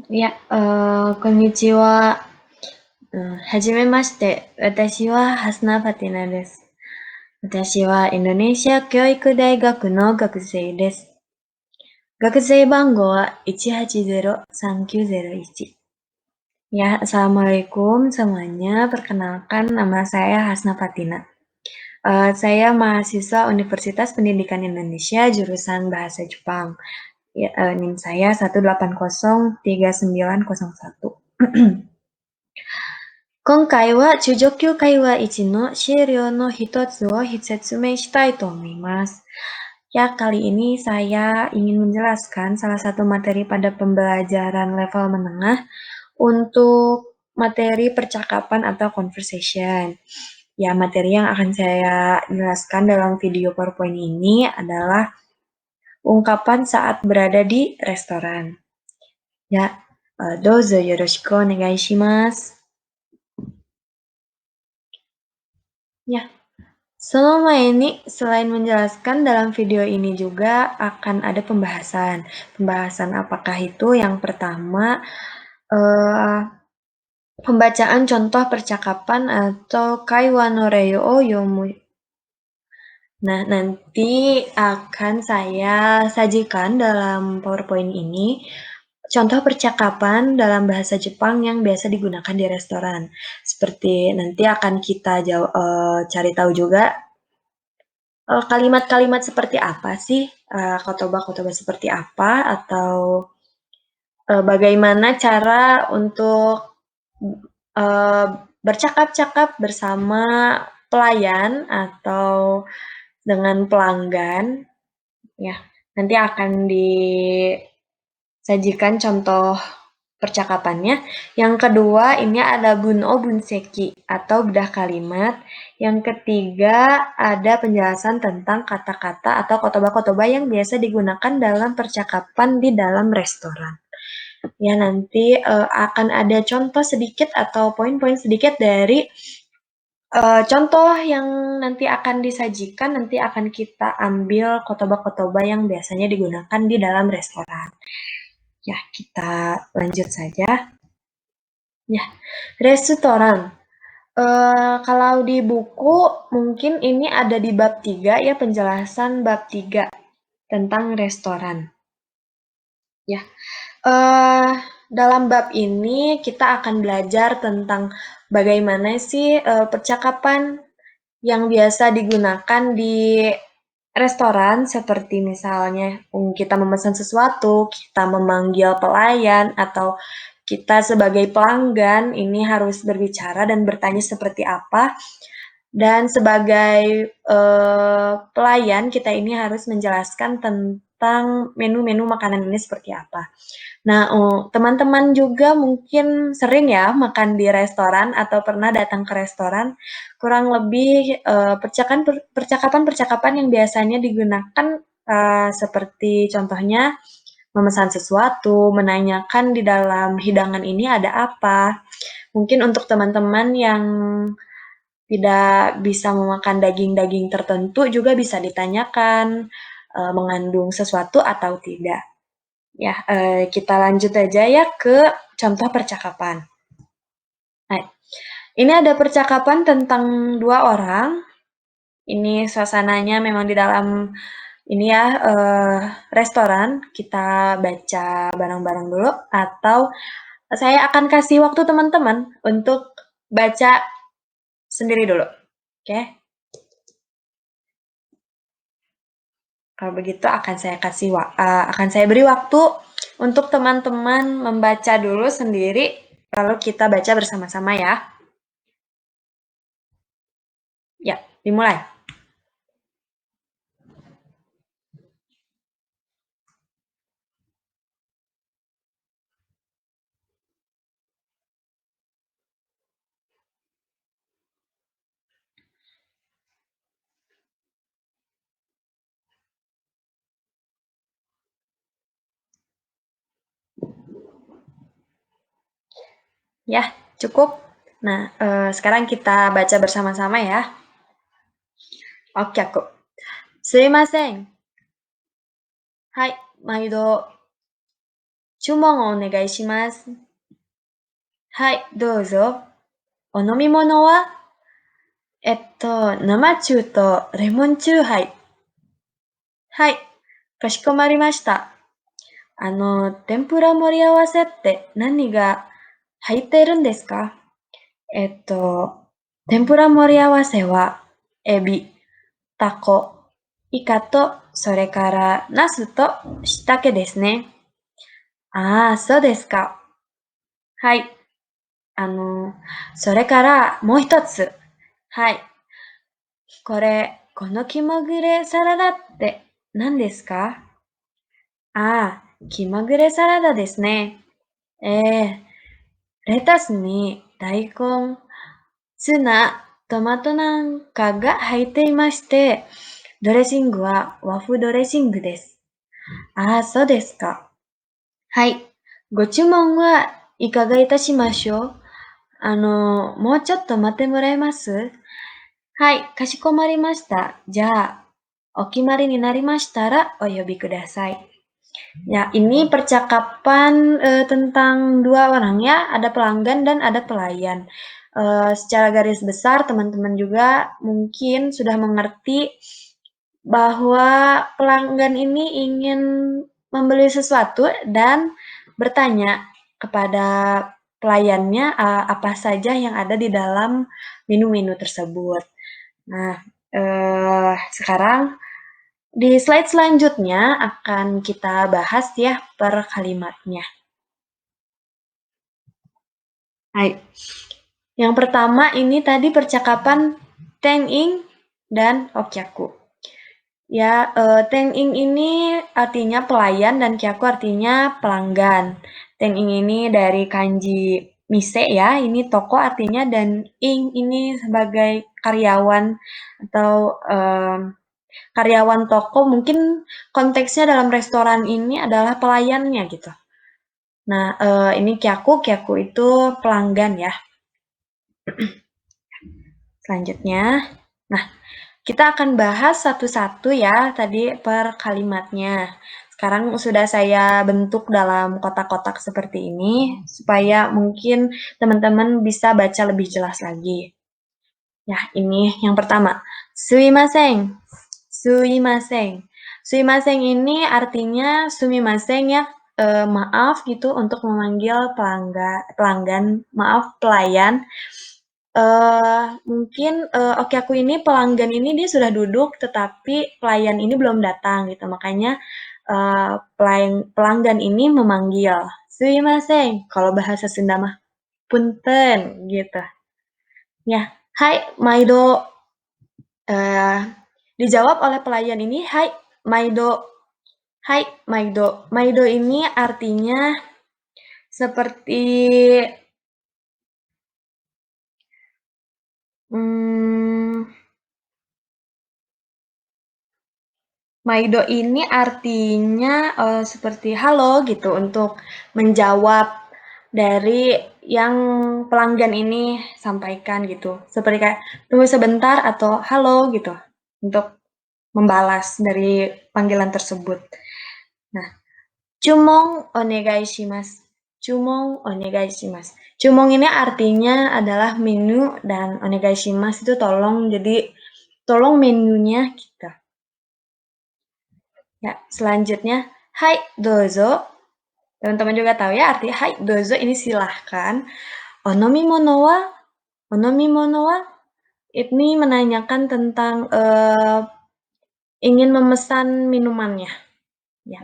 Ya, konnichiwa. はじめまして。私はハスナ・ファティナです。私はインドネシア教育大学の学生です。学生番号は1803901. Ya, Assalamualaikum semuanya. Perkenalkan, nama saya Hasna Fatina. Saya mahasiswa Universitas Pendidikan Indonesia, jurusan Bahasa Jepang. Ya, NIM saya 1803901. 今回は中上級会話1の資料の一つを説明したいと思います。Ya, kali ini saya ingin menjelaskan salah satu materi pada pembelajaran level menengah untuk materi percakapan atau conversation. Ya, materi yang akan saya jelaskan dalam video PowerPoint ini adalah ungkapan saat berada di restoran. Ya, dozo yoroshiku onegai shimasu. Ya, selama ini selain menjelaskan dalam video ini juga akan ada pembahasan. Pembahasan apakah itu? Yang pertama, pembacaan contoh percakapan atau kaiwa no rei o yomu. Nah, nanti akan saya sajikan dalam PowerPoint ini contoh percakapan dalam bahasa Jepang yang biasa digunakan di restoran. Seperti nanti akan kita cari tahu juga kalimat-kalimat seperti apa sih, khotbah-khotbah seperti apa, atau bagaimana cara untuk bercakap-cakap bersama pelayan atau dengan pelanggan, ya. Nanti akan disajikan contoh percakapannya. Yang kedua, ini ada bun'o bunseki atau bedah kalimat. Yang ketiga, ada penjelasan tentang kata-kata atau kotoba-kotoba yang biasa digunakan dalam percakapan di dalam restoran. Ya, nanti akan ada contoh sedikit atau poin-poin sedikit dari contoh yang nanti akan disajikan, nanti akan kita ambil kotoba-kotoba yang biasanya digunakan di dalam restoran. Ya, kita lanjut saja. Ya, restoran. Kalau di buku mungkin ini ada di bab 3 ya, penjelasan bab 3 tentang restoran. Ya, dalam bab ini kita akan belajar tentang bagaimana sih percakapan yang biasa digunakan di restoran, seperti misalnya kita memesan sesuatu, kita memanggil pelayan, atau kita sebagai pelanggan ini harus berbicara dan bertanya seperti apa. Dan sebagai pelayan, kita ini harus menjelaskan tentang menu-menu makanan ini seperti apa. Nah, teman-teman juga mungkin sering ya makan di restoran atau pernah datang ke restoran, kurang lebih percakapan-percakapan yang biasanya digunakan seperti contohnya memesan sesuatu, menanyakan di dalam hidangan ini ada apa. Mungkin untuk teman-teman yang tidak bisa memakan daging-daging tertentu juga bisa ditanyakan mengandung sesuatu atau tidak. Ya, kita lanjut aja ya ke contoh percakapan. Nah, ini ada percakapan tentang dua orang. Ini suasananya memang di dalam ini ya restoran. Kita baca bareng-bareng dulu atau saya akan kasih waktu teman-teman untuk baca sendiri dulu. Oke? Kalau begitu akan saya beri waktu untuk teman-teman membaca dulu sendiri, lalu kita baca bersama-sama ya. Ya, dimulai. Ya, cukup. Nah, sekarang kita baca bersama-sama ya. Oke, aku. Sumimasen. Hai, maido. 注文をお願いします。はい、どうぞ。お飲み物は生中とレモンチューハイ。はい、かしこまりました。天ぷら盛り合わせって何が入ってるんですか？えっと、天ぷら盛り合わせは、エビ、タコ、イカと、それからナスと椎茸ですね。ああ、そうですか。はい。あの、それからもう一つ。はい。この気まぐれサラダって何ですか？ああ、気まぐれサラダですね。ええ、レタスに大根、ツナ、トマトなんかが入っていまして、ドレッシングは和風ドレッシングです。ああ、そうですか。はい。ご注文はいかがいたしましょう？もうちょっと待ってもらえます？はい、かしこまりました。じゃあ、お決まりになりましたらお呼びください。Ya, ini percakapan, tentang dua orang ya, ada pelanggan dan ada pelayan. Secara garis besar teman-teman juga mungkin sudah mengerti bahwa pelanggan ini ingin membeli sesuatu dan bertanya kepada pelayannya, apa saja yang ada di dalam menu-menu tersebut. Nah, sekarang di slide selanjutnya akan kita bahas ya per kalimatnya. Hai. Yang pertama ini tadi percakapan Teng-ing dan Okyaku. Ya, Teng-ing ini artinya pelayan dan Kyaku artinya pelanggan. Teng-ing ini dari kanji mise ya, ini toko artinya, dan ing ini sebagai karyawan atau karyawan toko, mungkin konteksnya dalam restoran ini adalah pelayannya gitu. Nah, ini Kyaku itu pelanggan ya. Selanjutnya, nah kita akan bahas satu-satu ya tadi per kalimatnya. Sekarang sudah saya bentuk dalam kotak-kotak seperti ini supaya mungkin teman-teman bisa baca lebih jelas lagi. Ya, ini yang pertama. Sumimasen. Sumimasen. Sumimasen ini artinya sumimasen ya, maaf gitu untuk memanggil pelanggan, maaf pelayan. Mungkin, oke aku ini pelanggan ini dia sudah duduk tetapi pelayan ini belum datang gitu, makanya, pelanggan ini memanggil, "Sumimasen," kalau bahasa Sunda mah, "Punten," gitu. Ya, "Hai, Maido," eee, dijawab oleh pelayan ini, "Hai, Maido." "Hai, Maido." Maido ini artinya seperti, mmm Maido ini artinya, seperti halo gitu untuk menjawab dari yang pelanggan ini sampaikan gitu. Seperti kayak, "Tunggu sebentar," atau "Halo," gitu, untuk membalas dari panggilan tersebut. Nah, "Chumon onegai shimasu." "Chumon onegai shimasu." Chumon ini artinya adalah menu dan onegai shimasu itu tolong, jadi tolong menunya gitu. Ya, selanjutnya, "Hai, dozo." Teman-teman juga tahu ya arti "Hai, dozo" ini silahkan. Onomimono wa, onomimono wa ini menanyakan tentang ingin memesan minumannya. Ya.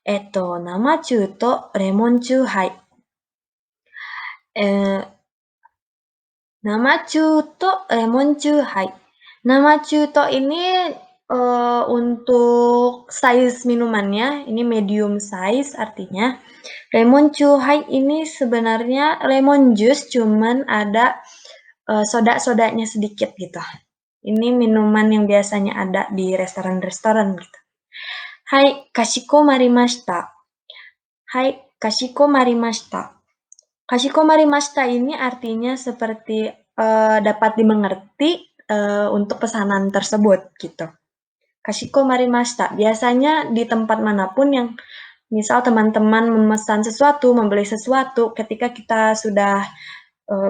Namachu to lemon chuhai. Eh, Namachu to lemon chuhai. Namachu to ini untuk size minumannya, ini medium size artinya. Lemon chuhai ini sebenarnya lemon juice, cuman ada soda-sodanya sedikit gitu. Ini minuman yang biasanya ada di restoran-restoran gitu. Hai, kashiko marimashita. Hai, kashiko marimashita. Kashiko marimashita ini artinya seperti dapat dimengerti untuk pesanan tersebut gitu. Kashiko marimashita. Biasanya di tempat manapun yang misal teman-teman memesan sesuatu, membeli sesuatu, ketika kita sudah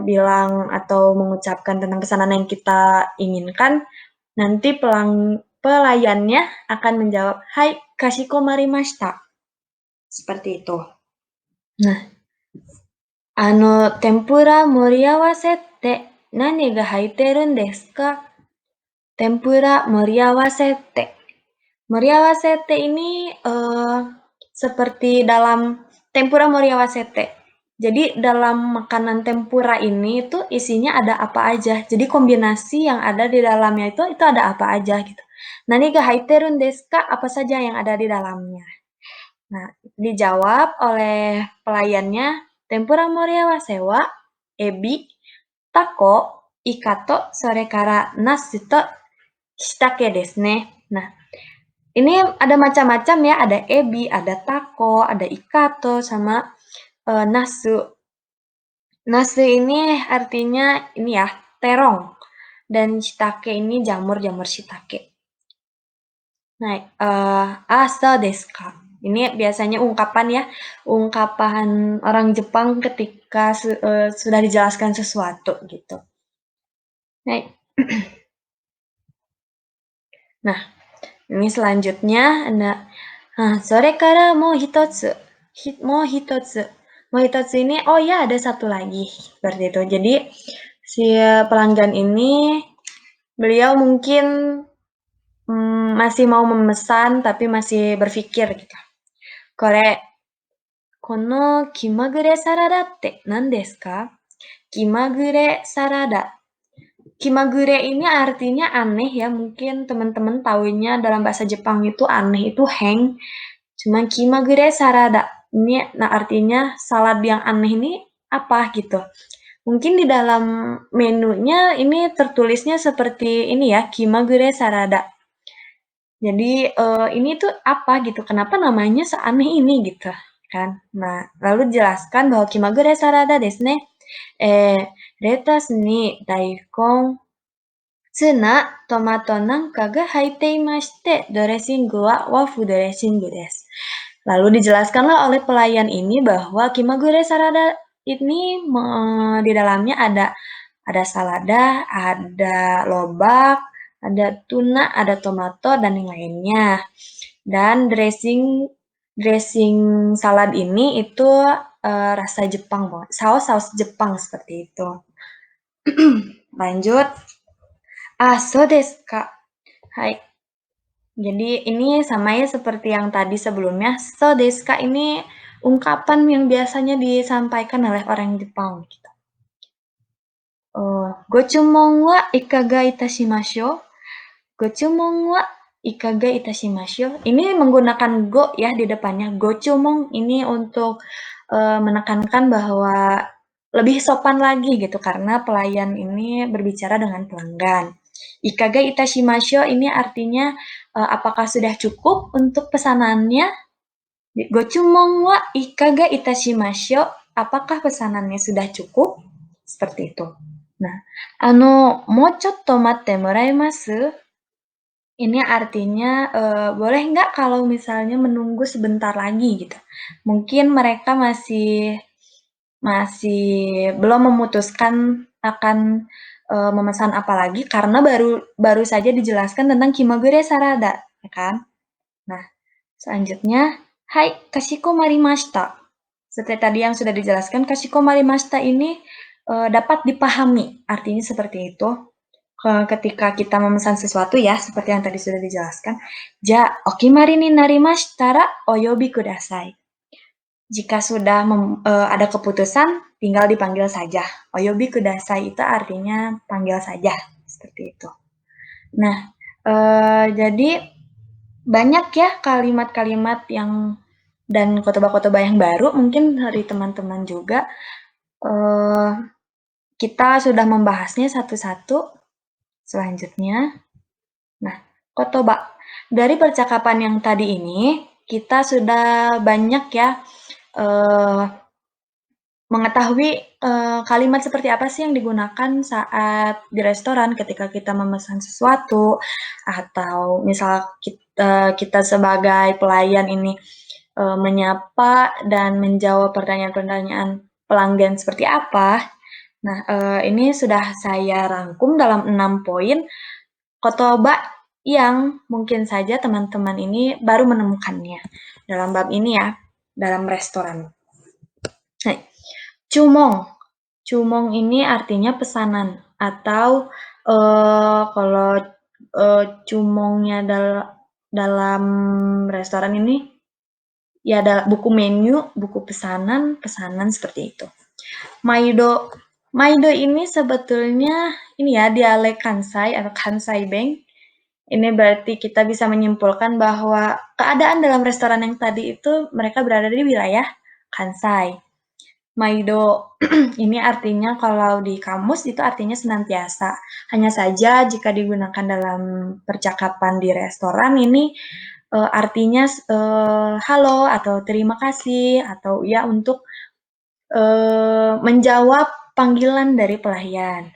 bilang atau mengucapkan tentang pesanan yang kita inginkan, nanti pelayannya akan menjawab, "Hai, kashikomarimashita." Seperti itu. Nah, tempura moriawase te nani ga haiteru desu ka? Tempura moriawase te. Moriawase te ini seperti dalam tempura moriawase te. Jadi dalam makanan tempura ini itu isinya ada apa aja. Jadi kombinasi yang ada di dalamnya itu ada apa aja gitu. Nani ga haiteru desu ka? Apa saja yang ada di dalamnya. Nah, dijawab oleh pelayannya, tempura moriawase wa ebi, tako, ikato, sore kara nasu to shitake desu ne. Nah, ini ada macam-macam ya, ada ebi, ada tako, ada ikato, sama nasu. Nasu ini artinya ini ya, terong. Dan shitake ini jamur-jamur shitake. Nah, asa desu ka? Ini biasanya ungkapan orang Jepang ketika sudah dijelaskan sesuatu gitu. Nah, ini selanjutnya ada sore kara mo hitotsu. Mo hitotsu ini, oh ya ada satu lagi. Seperti itu. Jadi, si pelanggan ini, beliau mungkin masih mau memesan, tapi masih berpikir gitu. Kono kimagure sarada te nan desu ka? Kimagure sarada. Kimagure ini artinya aneh ya, mungkin teman-teman tahunya dalam bahasa Jepang itu aneh, itu heng. Cuma kimagure sarada, ini nah artinya salad yang aneh ini apa gitu. Mungkin di dalam menunya ini tertulisnya seperti ini ya, kimagure sarada. Jadi ini tuh apa gitu, kenapa namanya seaneh ini gitu kan. Nah, lalu jelaskan bahwa kimagure sarada desu ne. Letas ni daikon, tsuna, tomato nanka ga haite imashite, doreshingu wa wafu doreshingu desu. Lalu dijelaskanlah oleh pelayan ini bahwa kimagure sarada ini di dalamnya ada salada, ada lobak, ada tuna, ada tomato, dan yang lainnya. Dan dressing salad ini itu rasa Jepang, saus Jepang seperti itu. Lanjut. So desu ka. Hai. Jadi ini sama ya seperti yang tadi sebelumnya. So desu ka ini ungkapan yang biasanya disampaikan oleh orang Jepang gitu. Gochumon wa ikaga itashimashou? Gochumon wa ikaga itashimashou? Ini menggunakan go ya di depannya. Gochumon ini untuk menekankan bahwa lebih sopan lagi gitu karena pelayan ini berbicara dengan pelanggan. Ikaga itashimashou ini artinya apakah sudah cukup untuk pesanannya? Gochumon wa ikaga itashimashou? Apakah pesanannya sudah cukup? Seperti itu. Nah, mo chotto matte moraemasu? Ini artinya boleh nggak kalau misalnya menunggu sebentar lagi gitu. Mungkin mereka masih belum memutuskan akan memesan apa lagi karena baru saja dijelaskan tentang kimagure sarada, ya kan? Nah, selanjutnya, hai kashikomarimashita. Seperti tadi yang sudah dijelaskan, kashikomarimashita ini dapat dipahami, artinya seperti itu. Ketika kita memesan sesuatu ya, seperti yang tadi sudah dijelaskan. Ja, okimari ni narimashita ra oyobi kudasai. Jika sudah ada keputusan, tinggal dipanggil saja. Oyobi kudasai itu artinya panggil saja, seperti itu. Nah, jadi banyak ya kalimat-kalimat yang dan kotoba-kotoba yang baru mungkin dari teman-teman juga. Kita sudah membahasnya satu-satu. Selanjutnya, nah, kotoba. Dari percakapan yang tadi ini, kita sudah banyak ya mengetahui kalimat seperti apa sih yang digunakan saat di restoran ketika kita memesan sesuatu, atau misal kita sebagai pelayan ini menyapa dan menjawab pertanyaan-pertanyaan pelanggan seperti apa. Nah, ini sudah saya rangkum dalam 6 poin kotoba yang mungkin saja teman-teman ini baru menemukannya dalam bab ini ya, dalam restoran. Nah, cumong. Cumong ini artinya pesanan atau kalau cumongnya dalam restoran ini ya ada buku menu, buku pesanan, pesanan seperti itu. Maido. Maido ini sebetulnya ini ya dialek Kansai atau Kansai Bank. Ini berarti kita bisa menyimpulkan bahwa keadaan dalam restoran yang tadi itu mereka berada di wilayah Kansai. Maido ini artinya kalau di kamus itu artinya senantiasa. Hanya saja jika digunakan dalam percakapan di restoran ini artinya halo atau terima kasih atau ya untuk menjawab panggilan dari pelayan.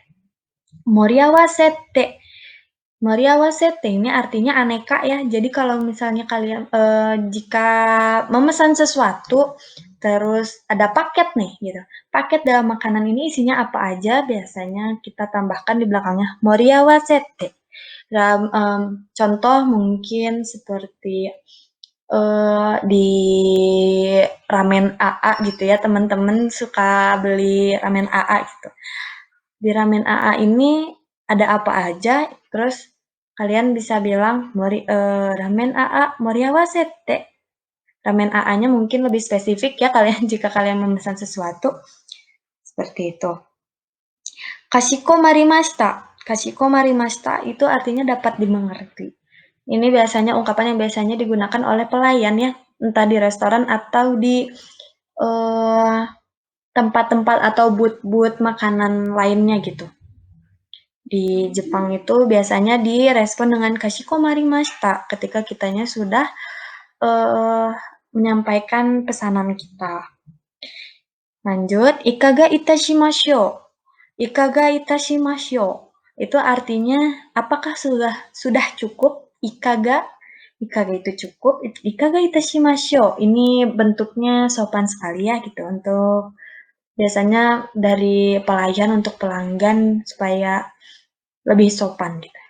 Moriawasete. Moriawasete ini artinya aneka ya. Jadi kalau misalnya kalian jika memesan sesuatu terus ada paket nih gitu. Paket dalam makanan ini isinya apa aja? Biasanya kita tambahkan di belakangnya moriawasete. Dalam contoh mungkin seperti di ramen AA gitu ya, teman-teman suka beli ramen AA gitu. Di ramen AA ini ada apa aja, terus kalian bisa bilang ramen AA moriawasete. Ramen AA-nya mungkin lebih spesifik ya kalian jika kalian memesan sesuatu seperti itu. Kashiko marimashita. Kashiko marimashita itu artinya dapat dimengerti. Ini biasanya ungkapan yang biasanya digunakan oleh pelayan ya, entah di restoran atau di tempat-tempat atau booth-booth makanan lainnya gitu. Di Jepang itu biasanya direspon dengan kashiko marimashita ketika kitanya sudah menyampaikan pesanan kita. Lanjut, ikaga itashimashyo. Ikaga itashimashyo. Itu artinya apakah sudah cukup? Ikaga itu cukup. Ikaga itashimashyo. Ini bentuknya sopan sekali ya gitu untuk biasanya dari pelayan untuk pelanggan supaya lebih sopan gitu.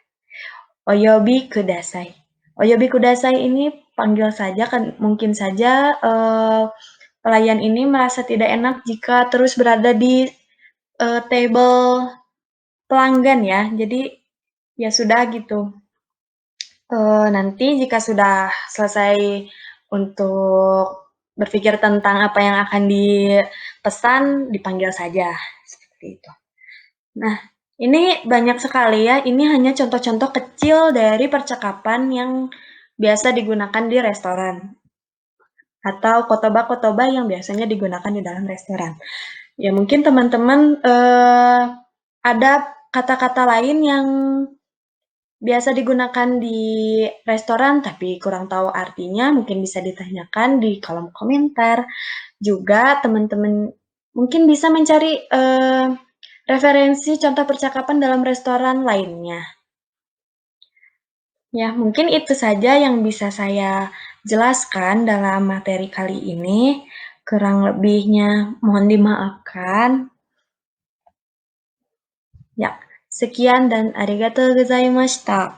Oyobi kudasai. Oyobi kudasai ini panggil saja kan mungkin saja pelayan ini merasa tidak enak jika terus berada di table pelanggan ya. Jadi ya sudah gitu. Nanti jika sudah selesai untuk berpikir tentang apa yang akan dipesan, dipanggil saja seperti itu. Nah, ini banyak sekali ya. Ini hanya contoh-contoh kecil dari percakapan yang biasa digunakan di restoran atau kotoba-kotoba yang biasanya digunakan di dalam restoran. Ya mungkin teman-teman ada kata-kata lain yang biasa digunakan di restoran tapi kurang tahu artinya, mungkin bisa ditanyakan di kolom komentar. Juga teman-teman mungkin bisa mencari referensi contoh percakapan dalam restoran lainnya. Ya, mungkin itu saja yang bisa saya jelaskan dalam materi kali ini. Kurang lebihnya mohon dimaafkan. Ya, sekian dan arigatou gozaimashita.